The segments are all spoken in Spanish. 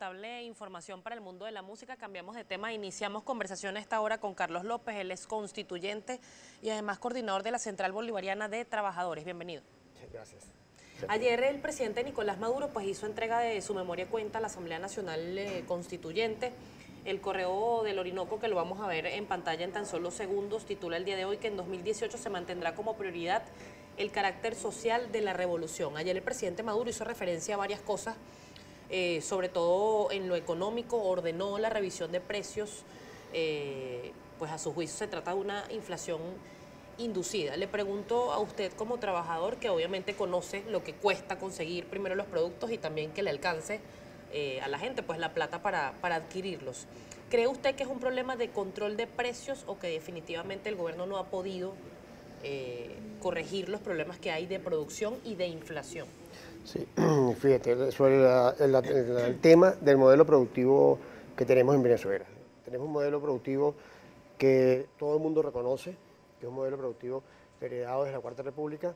lamentable información para el mundo de la música. Cambiamos de tema, iniciamos conversación a esta hora con Carlos López, él es constituyente y además coordinador de la Central Bolivariana de Trabajadores. Bienvenido. Gracias. Ayer el presidente Nicolás Maduro pues hizo entrega de su memoria cuenta a la Asamblea Nacional Constituyente. El Correo del Orinoco, que lo vamos a ver en pantalla en tan solo segundos, titula el día de hoy que en 2018 se mantendrá como prioridad el carácter social de la revolución. Ayer el presidente Maduro hizo referencia a varias cosas, sobre todo en lo económico, ordenó la revisión de precios, pues a su juicio se trata de una inflación inducida. Le pregunto a usted como trabajador, que obviamente conoce lo que cuesta conseguir primero los productos y también que le alcance a la gente pues la plata para adquirirlos. ¿Cree usted que es un problema de control de precios o que definitivamente el gobierno no ha podido corregir los problemas que hay de producción y de inflación? Sí, fíjate, sobre el tema del modelo productivo que tenemos en Venezuela. Tenemos un modelo productivo que todo el mundo reconoce, que es un modelo productivo heredado desde la Cuarta República,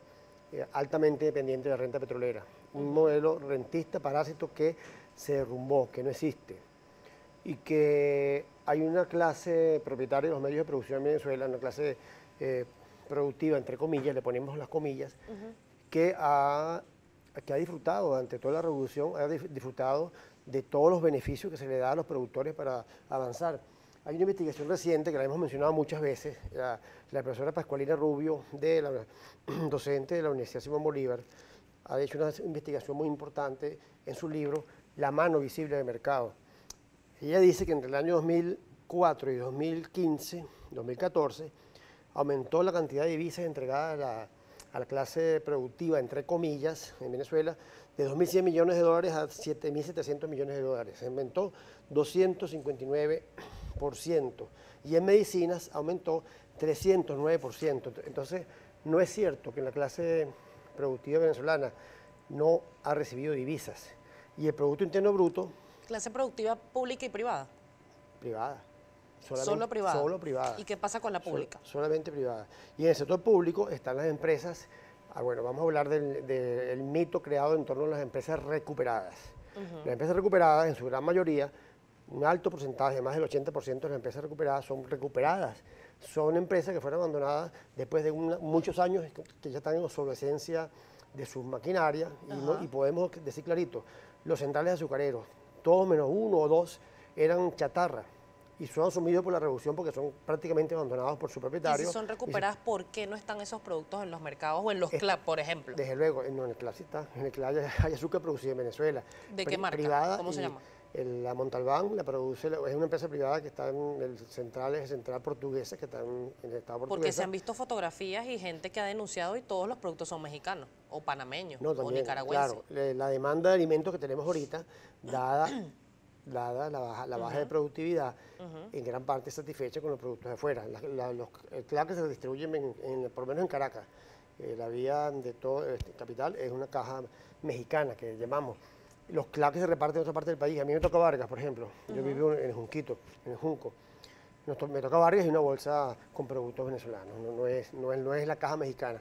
altamente dependiente de la renta petrolera. Un modelo rentista, parásito que se derrumbó, que no existe. Y que hay una clase propietaria de los medios de producción en Venezuela, una clase productiva, entre comillas, le ponemos las comillas, que ha disfrutado durante toda la revolución, ha disfrutado de todos los beneficios que se le da a los productores para avanzar. Hay una investigación reciente que la hemos mencionado muchas veces, la profesora Pascualina Rubio, docente de la Universidad Simón Bolívar, ha hecho una investigación muy importante en su libro La mano visible del mercado. Ella dice que entre el año 2004 y 2014 aumentó la cantidad de divisas entregadas a la clase productiva, entre comillas, en Venezuela, de 2.100 millones de dólares a 7.700 millones de dólares. Se aumentó 259%. Y en medicinas aumentó 309%. Entonces, no es cierto que la clase productiva venezolana no ha recibido divisas. Y el Producto Interno Bruto... ¿Clase productiva pública y privada? Privada. ¿Solo privada? Solo privada. ¿Y qué pasa con la pública? Solamente privada. Y en el sector público están las empresas, bueno, vamos a hablar del mito creado en torno a las empresas recuperadas. Las empresas recuperadas, en su gran mayoría, un alto porcentaje, más del 80% de las empresas recuperadas son recuperadas. Son empresas que fueron abandonadas después de muchos años que ya están en obsolescencia de sus maquinarias y podemos decir clarito, los centrales azucareros, todos menos uno o dos eran chatarra y son asumidos por la revolución porque son prácticamente abandonados por su propietario. ¿Y si son recuperadas, por qué no están esos productos en los mercados o en los CLAP, por ejemplo? Desde luego, no, en el CLAP sí está, en el CLAP hay azúcar producida en Venezuela. ¿De qué marca? Privada. ¿Cómo se llama? La Montalbán la produce, es una empresa privada que está en el central portuguesa, que está en el estado portugués. Porque se han visto fotografías y gente que ha denunciado y todos los productos son mexicanos, o panameños, no, también, o nicaragüenses. Claro, la demanda de alimentos que tenemos ahorita, dada la baja de productividad, en gran parte satisfecha con los productos de afuera. El CLAP que se distribuye por lo menos en Caracas, la vía de todo capital es una caja mexicana que llamamos. Los CLAP que se reparten en otra parte del país, a mí me toca Vargas, por ejemplo, yo vivo en el Junquito, en el Junco. Me toca Vargas y una bolsa con productos venezolanos, no es la caja mexicana.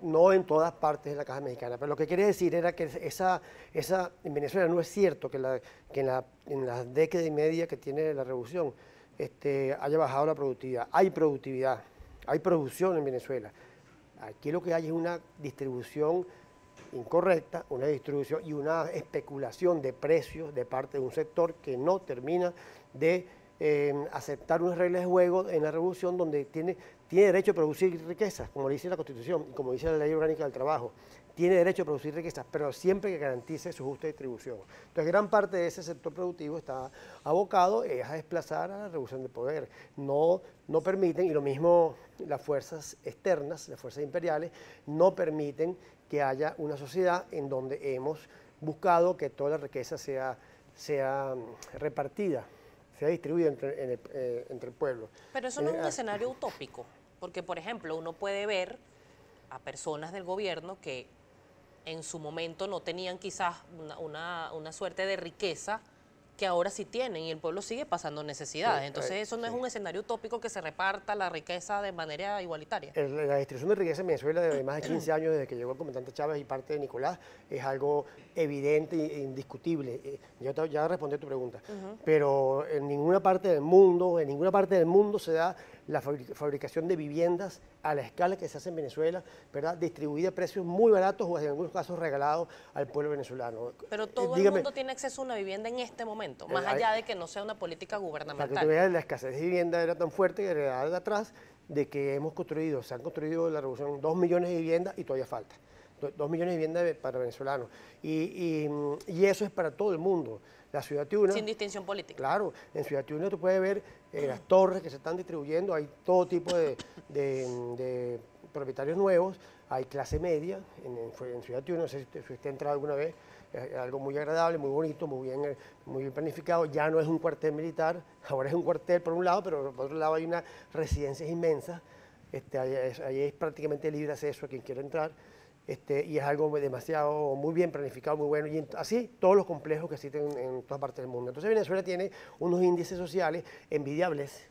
No en todas partes de la caja mexicana, pero lo que quería decir era que en Venezuela no es cierto que en la década y media que tiene la revolución haya bajado la productividad. Hay productividad, hay producción en Venezuela. Aquí lo que hay es una distribución incorrecta, una distribución y una especulación de precios de parte de un sector que no termina de aceptar unas reglas de juego en la revolución donde tiene derecho a producir riquezas, como dice la Constitución y como dice la Ley Orgánica del Trabajo. Tiene derecho a producir riquezas, pero siempre que garantice su justa distribución. Entonces, gran parte de ese sector productivo está abocado a desplazar a la revolución de poder. No permiten, y lo mismo las fuerzas externas, las fuerzas imperiales, no permiten que haya una sociedad en donde hemos buscado que toda la riqueza sea repartida, sea distribuida entre el pueblo. Pero eso no es un escenario utópico, porque, por ejemplo, uno puede ver a personas del gobierno que en su momento no tenían quizás una suerte de riqueza que ahora sí tienen y el pueblo sigue pasando necesidades. Entonces eso no es un escenario utópico que se reparta la riqueza de manera igualitaria. La distribución de riqueza en Venezuela de más de 15 años desde que llegó el comandante Chávez y parte de Nicolás es algo evidente e indiscutible. Yo ya respondí a tu pregunta, pero en ninguna parte del mundo se da la fabricación de viviendas a la escala que se hace en Venezuela, ¿verdad? Distribuida a precios muy baratos o en algunos casos regalados al pueblo venezolano. Pero todo el mundo tiene acceso a una vivienda en este momento, más allá de que no sea una política gubernamental. Para que tú veas, la escasez de vivienda era tan fuerte que heredada de atrás, de que se han construido la revolución 2 millones de viviendas y todavía falta. 2 millones de viviendas para venezolanos. Y eso es para todo el mundo. La Ciudad Tiuna... Sin distinción política. Claro, en Ciudad Tiuna tú puedes ver las torres que se están distribuyendo, hay todo tipo de propietarios nuevos, hay clase media en Ciudad Tiuna, no sé si usted ha entrado alguna vez, es algo muy agradable, muy bonito, muy bien planificado, ya no es un cuartel militar, ahora es un cuartel por un lado, pero por otro lado hay unas residencias inmensas, ahí es prácticamente libre acceso a quien quiera entrar. Y es algo muy bien planificado, muy bueno, y así todos los complejos que existen en todas partes del mundo. Entonces Venezuela tiene unos índices sociales envidiables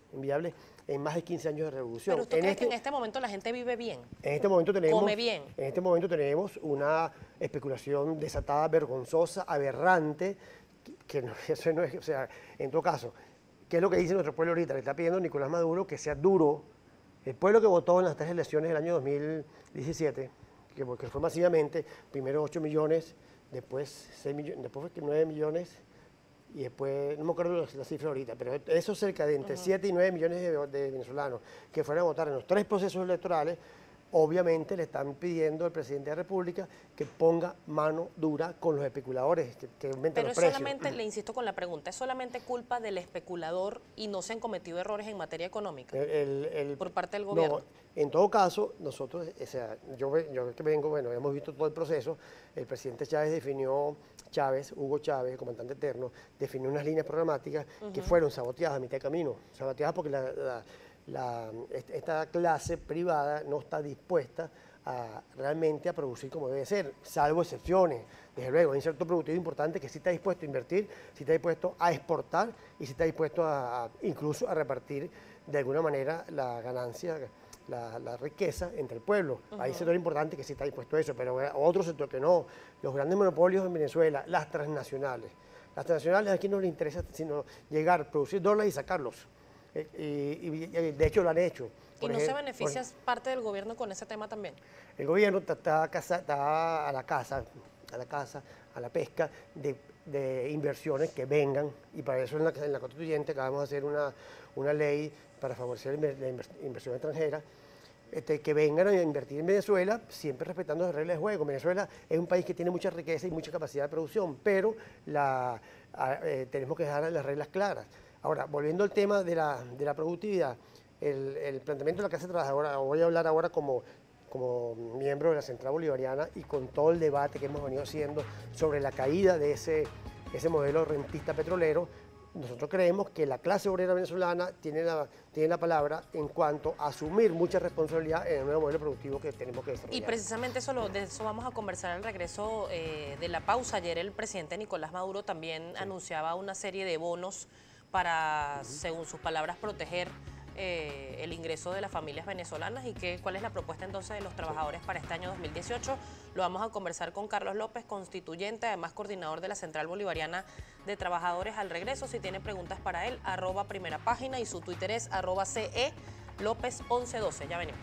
en más de 15 años de revolución. ¿Pero usted cree que en este momento la gente vive bien? En este momento tenemos... ¿Come bien? En este momento tenemos una especulación desatada, vergonzosa, aberrante, que no, eso no es, o sea, en todo caso, ¿qué es lo que dice nuestro pueblo ahorita? Le está pidiendo a Nicolás Maduro que sea duro. El pueblo que votó en las 3 elecciones del año 2017, que fue masivamente, primero 8 millones, después 6 millones, después 9 millones, y después, no me acuerdo la cifra ahorita, pero eso cerca de entre 7 y 9 millones de venezolanos que fueron a votar en los 3 procesos electorales, obviamente le están pidiendo al presidente de la República que ponga mano dura con los especuladores, que aumenten los precios. Pero solamente, le insisto con la pregunta, ¿es solamente culpa del especulador y no se han cometido errores en materia económica por parte del gobierno? No, en todo caso, nosotros, o sea, yo que vengo, bueno, hemos visto todo el proceso, el presidente Hugo Chávez, el comandante eterno, definió unas líneas programáticas que fueron saboteadas a mitad de camino, saboteadas porque esta clase privada no está dispuesta realmente a producir como debe ser, salvo excepciones. Desde luego, hay un sector productivo importante que sí está dispuesto a invertir, sí está dispuesto a exportar y sí está dispuesto incluso a repartir de alguna manera la ganancia, la riqueza entre el pueblo. Hay un sector importante que sí está dispuesto a eso, pero otro sector que no. Los grandes monopolios en Venezuela, las transnacionales. Las transnacionales aquí no les interesa sino llegar, producir dólares y sacarlos. Y de hecho lo han hecho. ¿Y no se beneficia parte del gobierno con ese tema también? El gobierno está a la pesca de inversiones que vengan, y para eso en la constituyente acabamos de hacer una ley para favorecer la inversión extranjera, que vengan a invertir en Venezuela, siempre respetando las reglas de juego. Venezuela es un país que tiene mucha riqueza y mucha capacidad de producción, pero tenemos que dejar las reglas claras. Ahora, volviendo al tema de la productividad, el planteamiento de la clase trabajadora, voy a hablar ahora como miembro de la Central Bolivariana y con todo el debate que hemos venido haciendo sobre la caída de ese modelo rentista petrolero. Nosotros creemos que la clase obrera venezolana tiene la palabra en cuanto a asumir mucha responsabilidad en el nuevo modelo productivo que tenemos que desarrollar. Y precisamente de eso vamos a conversar al regreso de la pausa. Ayer el presidente Nicolás Maduro también anunciaba una serie de bonos para, según sus palabras, proteger el ingreso de las familias venezolanas y cuál es la propuesta entonces de los trabajadores para este año 2018. Lo vamos a conversar con Carlos López, constituyente, además coordinador de la Central Bolivariana de Trabajadores, al regreso. Si tiene preguntas para él, @primerapágina, y su Twitter es @CE López 1112. Ya venimos.